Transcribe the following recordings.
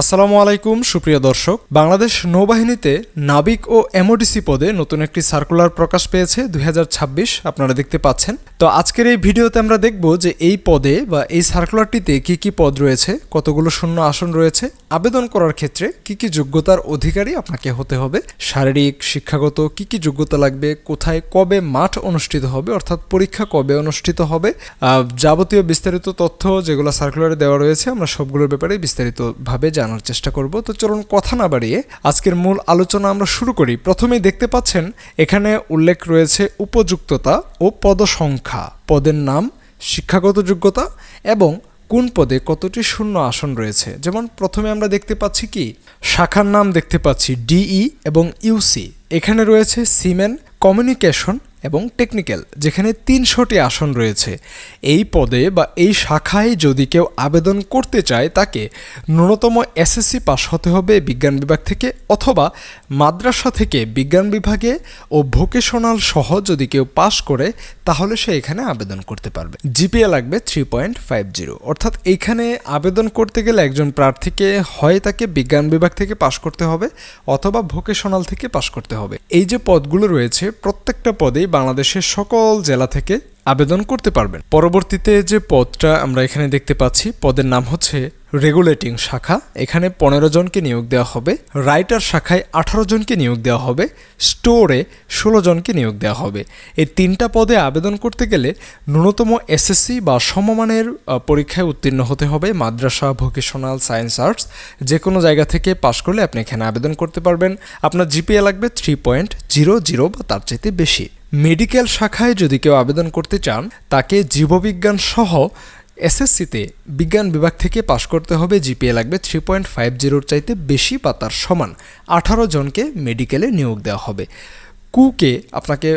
আসসালামু আলাইকুম সুপ্রিয় দর্শক, বাংলাদেশ নৌবাহিনীতে নাবিক ও এমওডিসি পদে নতুন একটি সার্কুলার প্রকাশ পেয়েছে 2026। আপনারা দেখতে পাচ্ছেন। তো আজকের এই ভিডিওতে আমরা দেখব যে এই পদে বা এই সার্কুলারটিতে কি কি পদ রয়েছে, কতগুলো শূন্য আসন রয়েছে, আবেদন করার ক্ষেত্রে কি কি যোগ্যতার অধিকারী আপনাকে হতে হবে, শারীরিক শিক্ষাগত কি কি যোগ্যতা লাগবে, কোথায় কবে মাঠ অনুষ্ঠিত হবে অর্থাৎ পরীক্ষা কবে অনুষ্ঠিত হবে, যাবতীয় বিস্তারিত তথ্য যেগুলো সার্কুলারে দেওয়া রয়েছে আমরা সবগুলোর ব্যাপারে বিস্তারিতভাবে জানার চেষ্টা করব। তো চলুন কথা না বাড়িয়ে আজকের মূল আলোচনা আমরা শুরু করি। প্রথমেই দেখতে পাচ্ছেন এখানে উল্লেখ রয়েছে উপযুক্ততা ও পদসংখ্যা, পদের নাম, শিক্ষাগত যোগ্যতা এবং কোন পদে কতটি শূন্য আসন রয়েছে। যেমন প্রথমে আমরা দেখতে পাচ্ছি কি শাখার নাম দেখতে পাচ্ছি ডিই এবং ইউসি। এখানে রয়েছে সিমেন, কমিউনিকেশন এবং টেকনিক্যাল, যেখানে 300টি আসন রয়েছে। এই পদে বা এই শাখায় যদি কেউ আবেদন করতে চায় তাকে ন্যূনতম এসএসসি পাস হতে হবে বিজ্ঞান বিভাগ থেকে, অথবা মাদ্রাসা থেকে বিজ্ঞান বিভাগে ও ভোকেশনাল সহ যদি কেউ পাস করে তাহলে সে এখানে আবেদন করতে পারবে। জিপিএ লাগবে 3.50। অর্থাৎ এইখানে আবেদন করতে গেলে একজন প্রার্থীকে হয় তাকে বিজ্ঞান বিভাগ থেকে পাস করতে হবে অথবা ভোকেশনাল থেকে পাস করতে হবে। এই যে পদগুলো রয়েছে প্রত্যেকটা পদেই বাংলাদেশের সকল জেলা থেকে আবেদন করতে পারবেন। পরবর্তীতে যে পদটা আমরা এখানে দেখতে পাচ্ছি, পদের নাম হচ্ছে রেগুলেটিং শাখা। এখানে 15 জনকে নিয়োগ দেওয়া হবে। রাইটার শাখায় 18 জনকে নিয়োগ দেওয়া হবে। স্টোরে 16 জনকে নিয়োগ দেওয়া হবে। এই 3টা পদে আবেদন করতে গেলে ন্যূনতম এসএসসি বা সমমানের পরীক্ষায় উত্তীর্ণ হতে হবে। মাদ্রাসা, ভোকেশনাল, সায়েন্স, আর্টস যে কোনো জায়গা থেকে পাশ করলে আপনি এখানে আবেদন করতে পারবেন। আপনার জিপিএ লাগবে 3.00 বা তার চাইতে বেশি। মেডিকেল শাখায় যদি কেউ আবেদন করতে চান তাকে জীববিজ্ঞান সহ এসএসসিতে বিজ্ঞান বিভাগ থেকে পাশ করতে হবে। জিপিএ লাগবে 3.50 চাইতে বেশি বা তার সমান। 18 জনকে মেডিকেলে নিয়োগ দেওয়া হবে। আপনাকে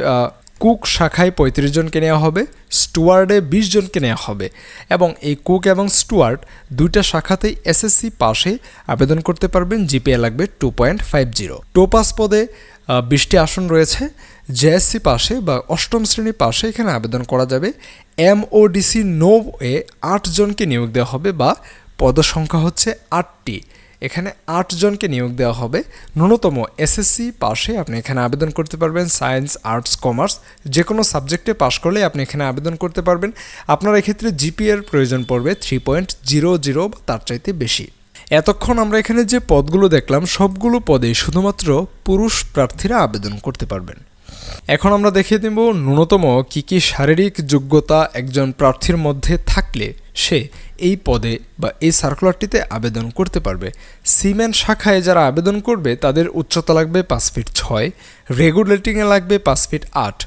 কুক শাখায় 35 জনকে নেওয়া হবে। স্টুয়ার্ডে 20 জনকে নেওয়া হবে এবং এই কুক এবং স্টুয়ার্ড দুইটা শাখাতেই এসএসসি পাশে আবেদন করতে পারবেন। জিপিএ লাগবে 2.50। টোপাস পদে 20টি আসন রয়েছে। জেএসসি পাশে বা অষ্টম শ্রেণী পাশে এখানে আবেদন করা যাবে। এমওডিসি নৌয়ে 8 জনকে নিয়োগ দেওয়া হবে বা পদসংখ্যা হচ্ছে 8টি। এখানে 8 জনকে নিয়োগ দেওয়া হবে। ন্যূনতম এসএসসি পাশে আপনি এখানে আবেদন করতে পারবেন। সায়েন্স, আর্টস, কমার্স যে কোনো সাবজেক্টে পাশ করলে আপনি এখানে আবেদন করতে পারবেন। আপনার এক্ষেত্রে জিপিএর প্রয়োজন পড়বে 3.00 বা তার চাইতে বেশি। এতক্ষণ আমরা এখানে যে পদগুলো দেখলাম সবগুলো পদে শুধুমাত্র পুরুষ প্রার্থীরা আবেদন করতে পারবেন। এখন আমরা দেখিয়ে দেব ন্যূনতম কি কি শারীরিক যোগ্যতা একজন প্রার্থীর মধ্যে থাকলে সে এই পদে বা এই সার্কুলারটিতে আবেদন করতে পারবে। সিমেন শাখায় যারা আবেদন করবে তাদের উচ্চতা লাগবে 5 ফিট 6, রেগুলেটিংয়ে লাগবে 5 ফিট 8,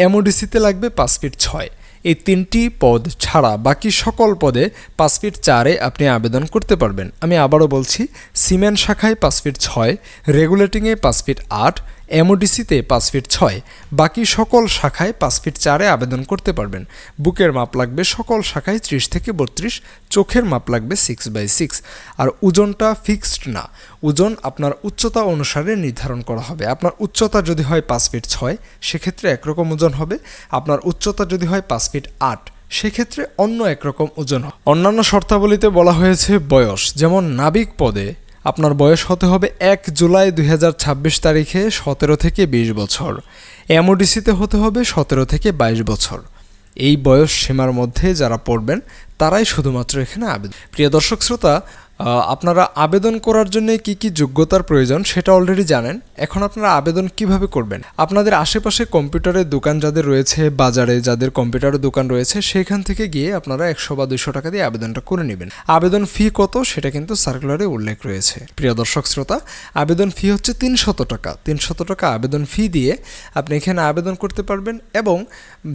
এমওডিসিতে লাগবে 5 ফিট 6। এই 3টি পদ ছাড়া বাকি সকল পদে 5 ফিট 4-এ আপনি আবেদন করতে পারবেন। আমি আবারও বলছি, সিমেন্ট শাখায় 5 ফিট 6, রেগুলেটিংয়ে 5 ফিট 8, এমওডিসিতে 5 ফিট 6, বাকি সকল শাখায় 5 ফিট 4-এ আবেদন করতে পারবেন। বুকের মাপ লাগবে সকল শাখায় 30 থেকে 32, চোখের মাপ লাগবে 6/6। আর ওজনটা ফিক্সড না, ওজন আপনার উচ্চতা অনুসারে নির্ধারণ করা হবে। আপনার উচ্চতা যদি হয় 5 ফিট 6 সেক্ষেত্রে একরকম ওজন হবে। আপনার উচ্চতা যদি হয় 5 ফিট 8 সেক্ষেত্রে অন্য একরকম ওজন হবে। অন্যান্য শর্তাবলীতে বলা হয়েছে বয়স, যেমন নাবিক পদে আপনার বয়স হতে হবে 1 জুলাই 2026 তারিখে 17 থেকে 20 বছর। এমওডিসিতে হতে হবে 17 থেকে 22 বছর। এই বয়স সীমার মধ্যে যারা পড়বেন তারাই শুধুমাত্র এখানে আবেদন। প্রিয় দর্শক শ্রোতা, আপনারা আবেদন করার জন্য কি কি যোগ্যতার প্রয়োজন সেটা অলরেডি জানেন। এখন আপনারা আবেদন কিভাবে করবেন? আপনাদের আশেপাশে কম্পিউটারের দোকান যাদের রয়েছে, বাজারে যাদের কম্পিউটারের দোকান রয়েছে সেখান থেকে গিয়ে আপনারা 100 বা 200 টাকা দিয়ে আবেদনটা করে নেবেন। আবেদন ফি কত সেটা কিন্তু সার্কুলারে উল্লেখ রয়েছে। প্রিয় দর্শক শ্রোতা, আবেদন ফি হচ্ছে 300 টাকা। 300 টাকা আবেদন ফি দিয়ে আপনি এখানে আবেদন করতে পারবেন এবং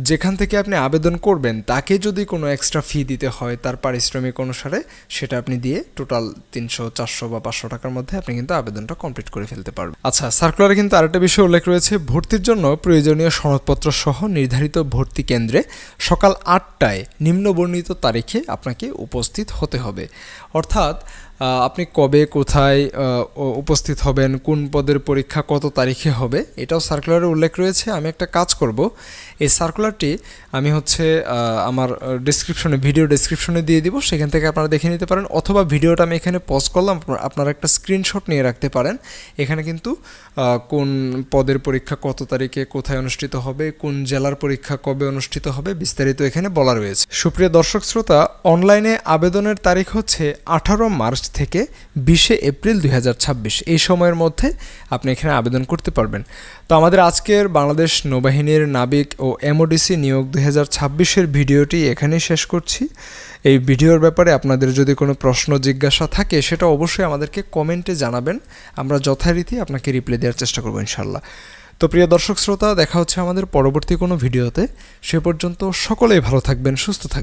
যেখান থেকে আপনি আবেদন করবেন তাকে যদি কোনো এক্সট্রা ফি দিতে হয় তার পারিশ্রমিক অনুসারে সেটা আপনি দিয়ে টোটাল 300, 400 বা 500 টাকার মধ্যে আপনি কিন্তু আবেদনটা কমপ্লিট করে ফেলতে পারবেন। আচ্ছা, সার্কুলারে কিন্তু আরেকটা বিষয় উল্লেখ রয়েছে, ভর্তির জন্য প্রয়োজনীয় সনদপত্র সহ নির্ধারিত ভর্তি কেন্দ্রে সকাল 8টায় নিম্নবর্ণিত তারিখে আপনাকে উপস্থিত হতে হবে। অর্থাৎ আপনি কবে কোথায় উপস্থিত হবেন, কোন পদের পরীক্ষা কত তারিখে হবে, এটাও সার্কুলারে উল্লেখ রয়েছে। আমি একটা কাজ করব, এই সার্কুলারটি আমি আমার ভিডিও ডেসক্রিপশনে দিয়ে দিব, সেখান থেকে আপনারা দেখে নিতে পারেন, অথবা ভিডিওটা আমি এখানে পজ করলাম, আপনারা একটা স্ক্রিনশট নিয়ে রাখতে পারেন। এখানে কিন্তু কোন পদের পরীক্ষা কত তারিখে কোথায় অনুষ্ঠিত হবে, কোন জেলার পরীক্ষা কবে অনুষ্ঠিত হবে, বিস্তারিত এখানে বলা রয়েছে। সুপ্রিয় দর্শক শ্রোতা, অনলাইনে আবেদনের তারিখ হচ্ছে 18 মার্চ থেকে 20 এপ্রিল 2026। এই সময়ের মধ্যে আপনি এখানে আবেদন করতে পারবেন। তো আমাদের আজকের বাংলাদেশ নৌবাহিনীর নাবিক ও এমওডিসি নিয়োগ 2026-এর ভিডিওটি এখানেই শেষ করছি। এই ভিডিওর ব্যাপারে আপনাদের যদি কোনো প্রশ্ন জিজ্ঞাসা থাকে সেটা অবশ্যই আমাদেরকে কমেন্টে জানাবেন, আমরা যথারীতি আপনাকে রিপ্লাই দেওয়ার চেষ্টা করব ইনশাল্লাহ। তো প্রিয় দর্শক শ্রোতা, দেখা হচ্ছে আমাদের পরবর্তী কোনো ভিডিওতে। সে পর্যন্ত সকলেই ভালো থাকবেন, সুস্থ থাকবেন।